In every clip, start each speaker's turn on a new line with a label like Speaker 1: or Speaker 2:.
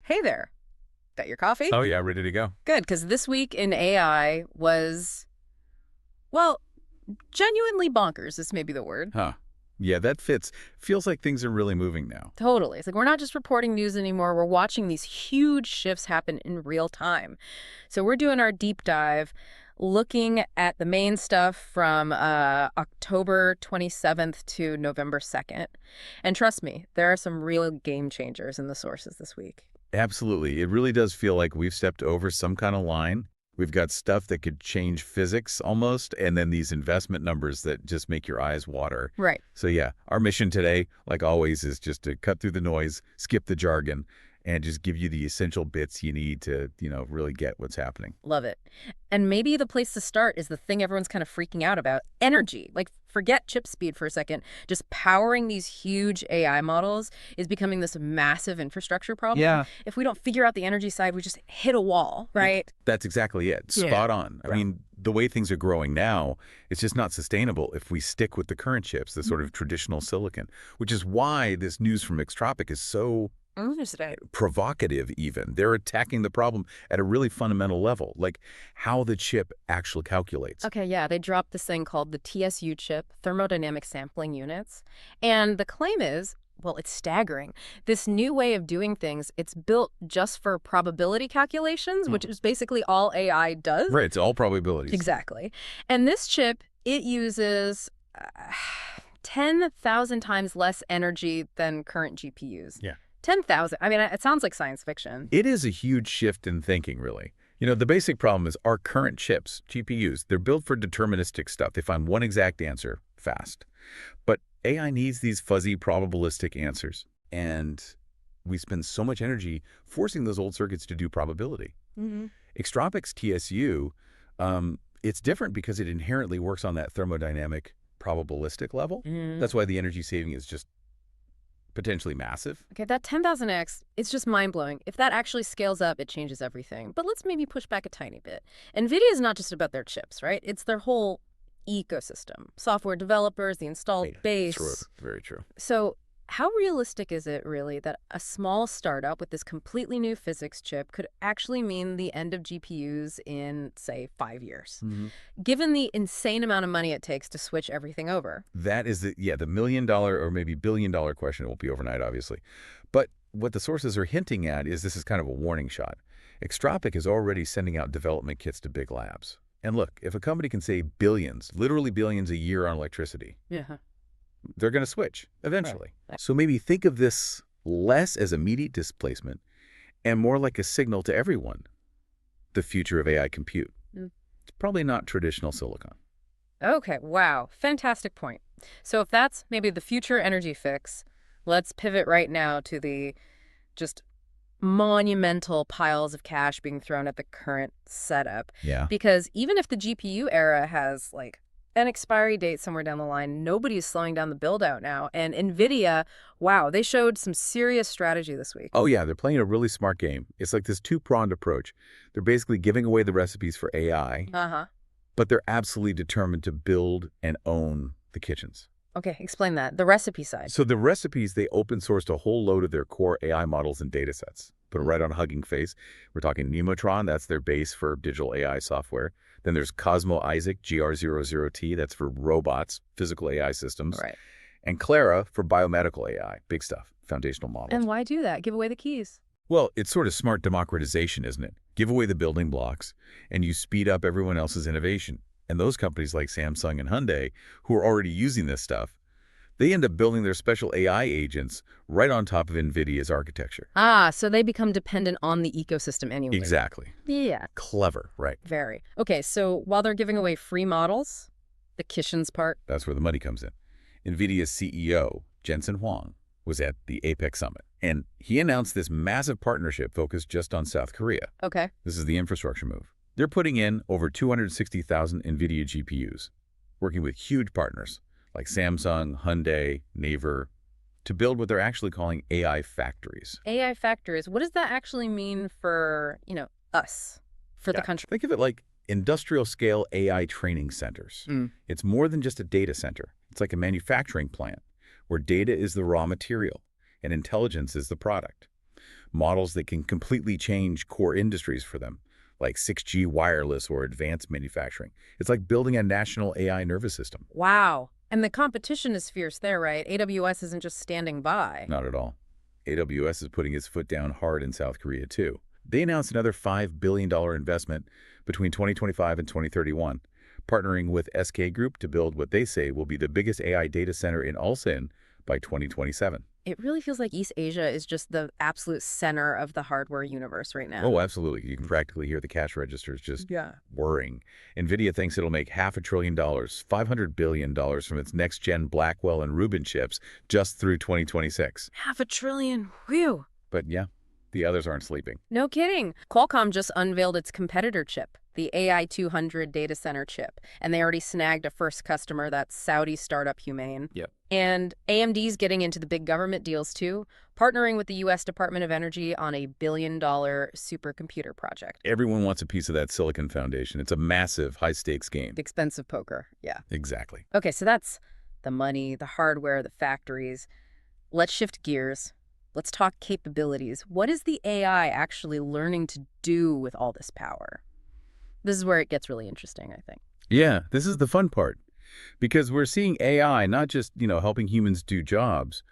Speaker 1: Hey there. Got your coffee?
Speaker 2: Oh, yeah, ready to go.
Speaker 1: Good, because this week in AI was, well, genuinely bonkers. This may be the word.
Speaker 2: Huh. Yeah, that fits. Feels like things are really moving now.
Speaker 1: Totally. It's like we're not just reporting news anymore. We're watching these huge shifts happen in real time. So we're doing our deep dive, looking at the main stuff from October 27th to November 2nd. And trust me, there are some real game changers in the sources this week.
Speaker 2: Absolutely. It really does feel like we've stepped over some kind of line. We've got stuff that could change physics almost, and then these investment numbers that just make your eyes water.
Speaker 1: Right.
Speaker 2: So yeah, our mission today, like always, is just to cut through the noise, skip the jargon, and just give you the essential bits you need to, really get what's happening.
Speaker 1: Love it. And maybe the place to start is the thing everyone's kind of freaking out about, energy. Like, forget chip speed for a second. Just powering these huge AI models is becoming this massive infrastructure problem.
Speaker 2: Yeah.
Speaker 1: If we don't figure out the energy side, we just hit a wall, right?
Speaker 2: That's exactly it. Spot on. I mean, the way things are growing now, it's just not sustainable if we stick with the current chips, the sort of traditional silicon, which is why this news from Extropic is so provocative even. They're attacking the problem at a really fundamental level, like how the chip actually calculates.
Speaker 1: Okay, yeah, they dropped this thing called the TSU chip, thermodynamic sampling units. And the claim is, well, it's staggering. This new way of doing things, it's built just for probability calculations, which is basically all AI does.
Speaker 2: Right, it's all probabilities.
Speaker 1: Exactly. And this chip, it uses 10,000 times less energy than current GPUs.
Speaker 2: Yeah.
Speaker 1: 10,000. I mean, it sounds like science fiction.
Speaker 2: It is a huge shift in thinking, really. The basic problem is our current chips, GPUs, they're built for deterministic stuff. They find one exact answer fast. But AI needs these fuzzy probabilistic answers. And we spend so much energy forcing those old circuits to do probability. Extropic's TSU, it's different because it inherently works on that thermodynamic probabilistic level. That's why the energy saving is just potentially massive.
Speaker 1: Okay, that 10,000x, it's just mind-blowing. If that actually scales up, it changes everything. But let's maybe push back a tiny bit. NVIDIA is not just about their chips, right? It's their whole ecosystem. Software developers, the installed base.
Speaker 2: True, very true.
Speaker 1: So how realistic is it really that a small startup with this completely new physics chip could actually mean the end of GPUs in, say, 5 years, given the insane amount of money it takes to switch everything over?
Speaker 2: That is the million-dollar or maybe billion-dollar question. It won't be overnight, obviously. But what the sources are hinting at is this is kind of a warning shot. Extropic is already sending out development kits to big labs. And look, if a company can save billions, literally billions a year on electricity, they're going to switch eventually. Right. So maybe think of this less as immediate displacement and more like a signal to everyone. The future of AI compute. It's probably not traditional silicon.
Speaker 1: Okay, wow. Fantastic point. So if that's maybe the future energy fix, let's pivot right now to the just monumental piles of cash being thrown at the current setup.
Speaker 2: Yeah.
Speaker 1: Because even if the GPU era has like an expiry date somewhere down the line, nobody's slowing down the build out now. And NVIDIA, wow, they showed some serious strategy this week.
Speaker 2: Oh yeah, they're playing a really smart game. It's like this two-pronged approach. They're basically giving away the recipes for AI, but they're absolutely determined to build and own the kitchens.
Speaker 1: Okay, explain that. The recipe side.
Speaker 2: So the recipes, they open sourced a whole load of their core AI models and data sets. Put it right on Hugging Face. We're talking Nemotron, that's their base for digital AI software. Then there's Cosmo Isaac, GR00T, that's for robots, physical AI systems.
Speaker 1: Right.
Speaker 2: And Clara for biomedical AI, big stuff, foundational models.
Speaker 1: And why do that? Give away the keys.
Speaker 2: Well, it's sort of smart democratization, isn't it? Give away the building blocks, and you speed up everyone else's innovation. And those companies like Samsung and Hyundai, who are already using this stuff, they end up building their special AI agents right on top of NVIDIA's architecture.
Speaker 1: Ah, so they become dependent on the ecosystem anyway.
Speaker 2: Exactly.
Speaker 1: Yeah.
Speaker 2: Clever, right?
Speaker 1: Very. Okay, so while they're giving away free models, the kitchens part.
Speaker 2: That's where the money comes in. NVIDIA's CEO, Jensen Huang, was at the APEC summit, and he announced this massive partnership focused just on South Korea.
Speaker 1: Okay.
Speaker 2: This is the infrastructure move. They're putting in over 260,000 NVIDIA GPUs, working with huge partners like Samsung, Hyundai, Naver, to build what they're actually calling AI factories.
Speaker 1: AI factories. What does that actually mean for, us, for the country?
Speaker 2: Think of it like industrial-scale AI training centers. It's more than just a data center. It's like a manufacturing plant where data is the raw material and intelligence is the product. models that can completely change core industries for them, like 6G wireless or advanced manufacturing. It's like building a national AI nervous system.
Speaker 1: Wow. And the competition is fierce there, right? AWS isn't just standing by.
Speaker 2: Not at all. AWS is putting its foot down hard in South Korea, too. They announced another $5 billion investment between 2025 and 2031, partnering with SK Group to build what they say will be the biggest AI data center in Ulsan by 2027.
Speaker 1: It really feels like East Asia is just the absolute center of the hardware universe right now.
Speaker 2: Oh, absolutely. You can practically hear the cash registers just
Speaker 1: Yeah.
Speaker 2: whirring. NVIDIA thinks it'll make $500 billion, $500 billion from its next-gen Blackwell and Rubin chips just through 2026.
Speaker 1: $500 billion. Whew.
Speaker 2: But yeah, the others aren't sleeping.
Speaker 1: No kidding. Qualcomm just unveiled its competitor chip, the AI 200 data center chip, and they already snagged a first customer, that Saudi startup Huang.
Speaker 2: Yep.
Speaker 1: And AMD's getting into the big government deals too, partnering with the U.S. Department of Energy on a billion-dollar supercomputer project.
Speaker 2: Everyone wants a piece of that silicon foundation. It's a massive, high-stakes game.
Speaker 1: Expensive poker, yeah.
Speaker 2: Exactly.
Speaker 1: Okay, so that's the money, the hardware, the factories. Let's shift gears. Let's talk capabilities. What is the AI actually learning to do with all this power? This is where it gets really interesting, I think.
Speaker 2: Yeah, this is the fun part. Because we're seeing AI not just, helping humans do jobs,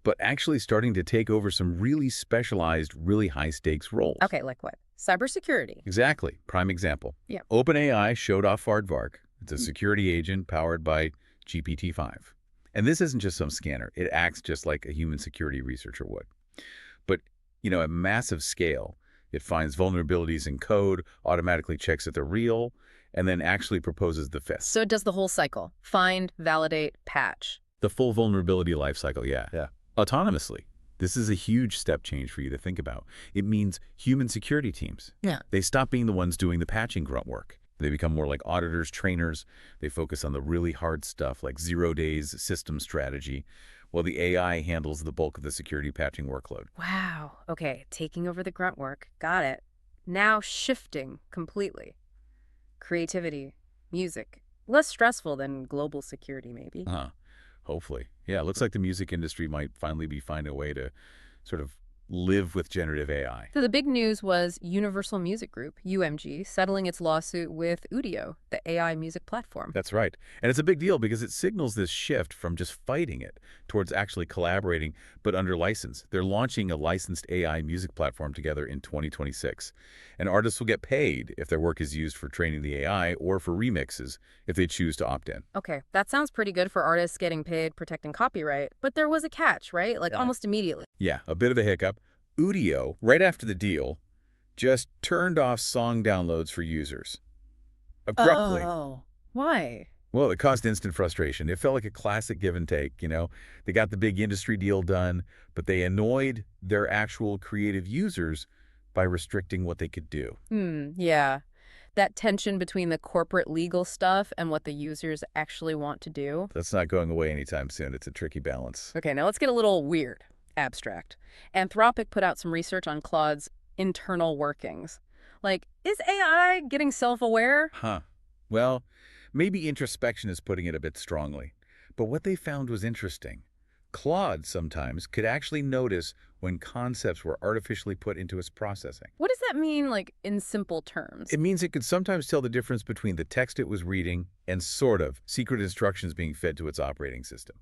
Speaker 2: but actually starting to take over some really specialized, really high-stakes roles.
Speaker 1: Okay, like what? Cybersecurity.
Speaker 2: Exactly. Prime example.
Speaker 1: Yeah.
Speaker 2: OpenAI showed off Aardvark. It's a security agent powered by GPT-5. And this isn't just some scanner. It acts just like a human security researcher would. But, at massive scale, it finds vulnerabilities in code, automatically checks that they're real, and then actually proposes the fix.
Speaker 1: So it does the whole cycle. Find, validate, patch.
Speaker 2: The full vulnerability lifecycle, yeah. Autonomously. This is a huge step change for you to think about. It means human security teams.
Speaker 1: Yeah.
Speaker 2: They stop being the ones doing the patching grunt work. They become more like auditors, trainers. They focus on the really hard stuff like 0 days system strategy, while the AI handles the bulk of the security patching workload.
Speaker 1: Wow. Okay, taking over the grunt work. Got it. Now shifting completely. Creativity, music. Less stressful than global security, maybe.
Speaker 2: Hopefully. Yeah, it looks like the music industry might finally be finding a way to sort of live with generative AI.
Speaker 1: So the big news was Universal Music Group, UMG, settling its lawsuit with Udio, the AI music platform.
Speaker 2: That's right. And it's a big deal because it signals this shift from just fighting it towards actually collaborating, but under license. They're launching a licensed AI music platform together in 2026. And artists will get paid if their work is used for training the AI or for remixes if they choose to opt in.
Speaker 1: Okay, that sounds pretty good for artists getting paid protecting copyright. But there was a catch, right? Like almost immediately.
Speaker 2: Yeah, a bit of a hiccup. Udio, right after the deal, just turned off song downloads for users. Abruptly.
Speaker 1: Oh, why?
Speaker 2: Well, it caused instant frustration. It felt like a classic give and take, They got the big industry deal done, but they annoyed their actual creative users by restricting what they could do.
Speaker 1: Yeah. That tension between the corporate legal stuff and what the users actually want to do.
Speaker 2: That's not going away anytime soon. It's a tricky balance.
Speaker 1: Okay, now let's get a little weird. Abstract. Anthropic put out some research on Claude's internal workings. Like, is AI getting self-aware?
Speaker 2: Well, maybe introspection is putting it a bit strongly. But what they found was interesting. Claude sometimes could actually notice when concepts were artificially put into its processing.
Speaker 1: What does that mean, like, in simple terms?
Speaker 2: It means it could sometimes tell the difference between the text it was reading and sort of secret instructions being fed to its operating system.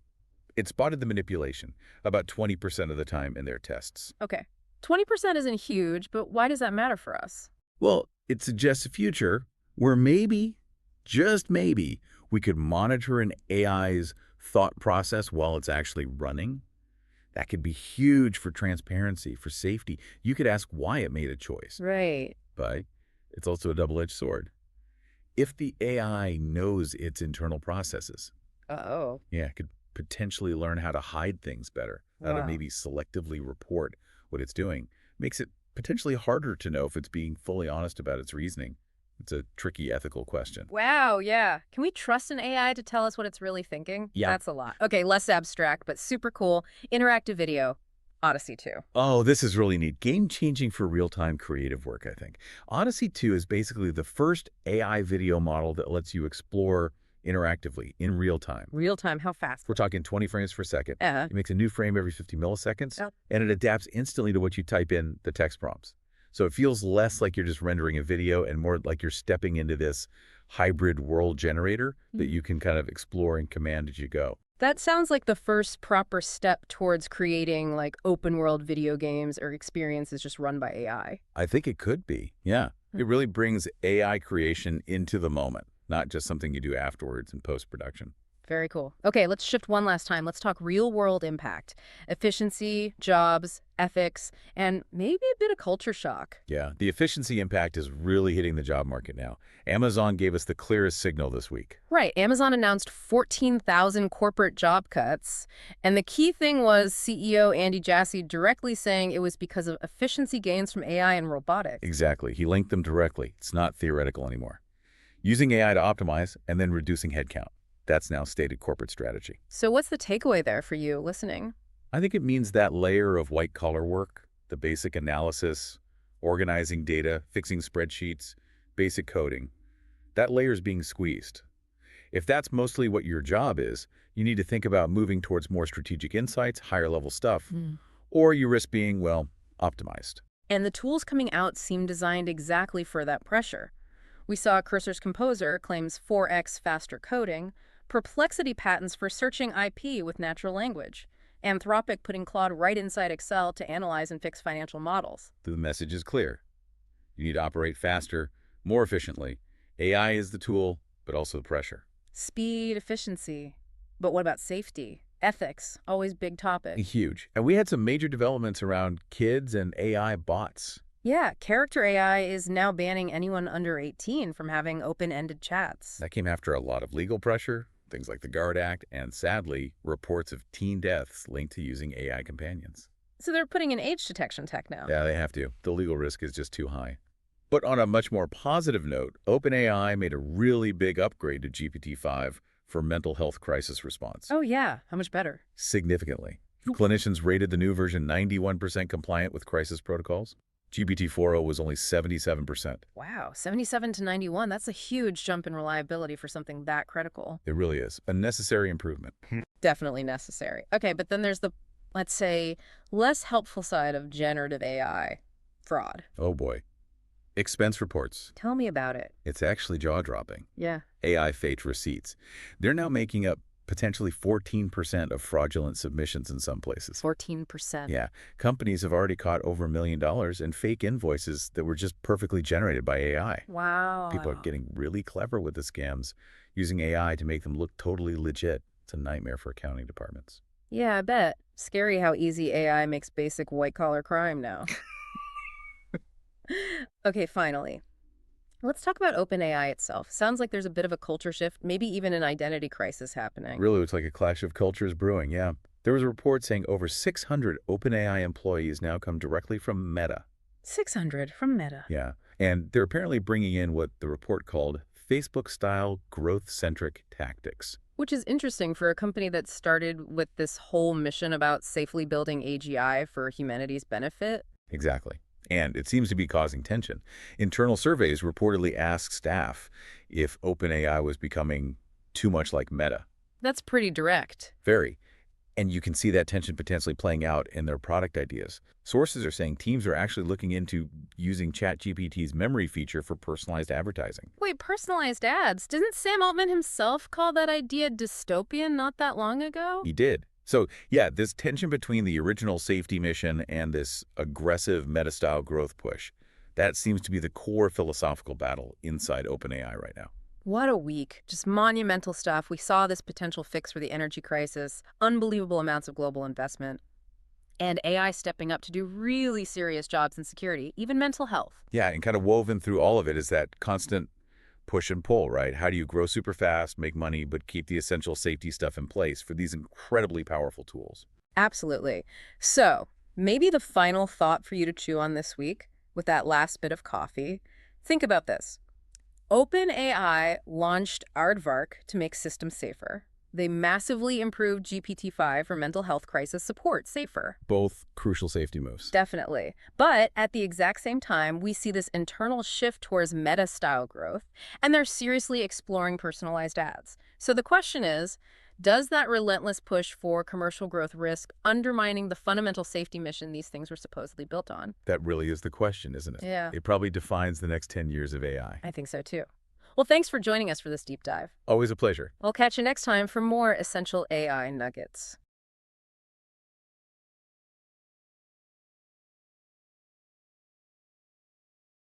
Speaker 2: It spotted the manipulation about 20% of the time in their tests.
Speaker 1: Okay. 20% isn't huge, but why does that matter for us?
Speaker 2: Well, it suggests a future where maybe, just maybe, we could monitor an AI's thought process while it's actually running. That could be huge for transparency, for safety. You could ask why it made a choice.
Speaker 1: Right.
Speaker 2: But it's also a double-edged sword. If the AI knows its internal processes, it could potentially learn how to hide things better, how to maybe selectively report what it's doing. Makes it potentially harder to know if it's being fully honest about its reasoning. It's a tricky ethical question.
Speaker 1: Wow, yeah. Can we trust an AI to tell us what it's really thinking?
Speaker 2: Yeah.
Speaker 1: That's a lot. Okay, less abstract, but super cool. Interactive video. Odyssey 2.
Speaker 2: Oh, this is really neat. Game-changing for real-time creative work, I think. Odyssey 2 is basically the first AI video model that lets you explore interactively, in real time.
Speaker 1: Real time, how fast?
Speaker 2: We're talking 20 frames per second.
Speaker 1: Uh,
Speaker 2: It makes a new frame every 50 milliseconds,
Speaker 1: Yep.
Speaker 2: and it adapts instantly to what you type in the text prompts. So it feels less like you're just rendering a video and more like you're stepping into this hybrid world generator that you can kind of explore and command as you go.
Speaker 1: That sounds like the first proper step towards creating like open world video games or experiences just run by AI.
Speaker 2: I think it could be, yeah. It really brings AI creation into the moment, not just something you do afterwards in post-production.
Speaker 1: Very cool. Okay, let's shift one last time. Let's talk real world impact, efficiency, jobs, ethics, and maybe a bit of culture shock.
Speaker 2: Yeah, the efficiency impact is really hitting the job market now. Amazon gave us the clearest signal this week.
Speaker 1: Right. Amazon announced 14,000 corporate job cuts. And the key thing was CEO Andy Jassy directly saying it was because of efficiency gains from AI and robotics.
Speaker 2: Exactly. He linked them directly. It's not theoretical anymore. Using AI to optimize and then reducing headcount. That's now stated corporate strategy.
Speaker 1: So what's the takeaway there for you listening?
Speaker 2: I think it means that layer of white-collar work, the basic analysis, organizing data, fixing spreadsheets, basic coding, that layer is being squeezed. If that's mostly what your job is, you need to think about moving towards more strategic insights, higher-level stuff, or you risk being, well, optimized.
Speaker 1: And the tools coming out seem designed exactly for that pressure. We saw Cursor's Composer claims 4x faster coding, Perplexity patents for searching IP with natural language, Anthropic putting Claude right inside Excel to analyze and fix financial models.
Speaker 2: The message is clear. You need to operate faster, more efficiently. AI is the tool, but also the pressure.
Speaker 1: Speed, efficiency. But what about safety? Ethics, always big topic.
Speaker 2: Huge. And we had some major developments around kids and AI bots.
Speaker 1: Yeah, Character AI is now banning anyone under 18 from having open-ended chats.
Speaker 2: That came after a lot of legal pressure, things like the GUARD Act, and sadly, reports of teen deaths linked to using AI companions.
Speaker 1: So they're putting in age detection tech now.
Speaker 2: Yeah, they have to. The legal risk is just too high. But on a much more positive note, OpenAI made a really big upgrade to GPT-5 for mental health crisis response.
Speaker 1: Oh yeah, how much better?
Speaker 2: Significantly. Clinicians rated the new version 91% compliant with crisis protocols. GPT-4o was only 77%.
Speaker 1: Wow, 77 to 91, that's a huge jump in reliability for something that critical.
Speaker 2: It really is. A necessary improvement.
Speaker 1: Definitely necessary. Okay, but then there's the, let's say, less helpful side of generative AI. Fraud.
Speaker 2: Oh boy. Expense reports.
Speaker 1: Tell me about it.
Speaker 2: It's actually jaw-dropping.
Speaker 1: Yeah.
Speaker 2: AI faked receipts. They're now making up potentially 14% of fraudulent submissions in some places.
Speaker 1: 14%.
Speaker 2: Yeah. Companies have already caught over $1 million in fake invoices that were just perfectly generated by AI.
Speaker 1: Wow.
Speaker 2: People are getting really clever with the scams, using AI to make them look totally legit. It's a nightmare for accounting departments.
Speaker 1: Yeah, I bet. Scary how easy AI makes basic white-collar crime now. Okay, finally. Let's talk about OpenAI itself. Sounds like there's a bit of a culture shift, maybe even an identity crisis happening.
Speaker 2: Really looks like a clash of cultures brewing, yeah. There was a report saying over 600 OpenAI employees now come directly from Meta.
Speaker 1: 600 from Meta.
Speaker 2: Yeah, and they're apparently bringing in what the report called Facebook-style growth-centric tactics.
Speaker 1: Which is interesting for a company that started with this whole mission about safely building AGI for humanity's benefit.
Speaker 2: Exactly. And it seems to be causing tension. Internal surveys reportedly asked staff if OpenAI was becoming too much like Meta.
Speaker 1: That's pretty direct.
Speaker 2: Very. And you can see that tension potentially playing out in their product ideas. Sources are saying teams are actually looking into using ChatGPT's memory feature for personalized advertising.
Speaker 1: Wait, personalized ads? Didn't Sam Altman himself call that idea dystopian not that long ago?
Speaker 2: He did. So, yeah, this tension between the original safety mission and this aggressive meta-style growth push, that seems to be the core philosophical battle inside OpenAI right now.
Speaker 1: What a week. Just monumental stuff. We saw this potential fix for the energy crisis, unbelievable amounts of global investment, and AI stepping up to do really serious jobs in security, even mental health.
Speaker 2: Yeah, and kind of woven through all of it is that constant push and pull, right? How do you grow super fast, make money, but keep the essential safety stuff in place for these incredibly powerful tools?
Speaker 1: Absolutely. So maybe the final thought for you to chew on this week with that last bit of coffee, think about this. OpenAI launched Aardvark to make systems safer. They massively improved GPT-5 for mental health crisis support, safer.
Speaker 2: Both crucial safety moves.
Speaker 1: Definitely. But at the exact same time, we see this internal shift towards meta-style growth, and they're seriously exploring personalized ads. So the question is, does that relentless push for commercial growth risk undermining the fundamental safety mission these things were supposedly built on?
Speaker 2: That really is the question, isn't it?
Speaker 1: Yeah,
Speaker 2: It probably defines the next 10 years of AI.
Speaker 1: I think so too. Well, thanks for joining us for this deep dive.
Speaker 2: Always a pleasure.
Speaker 1: I'll catch you next time for more essential AI nuggets.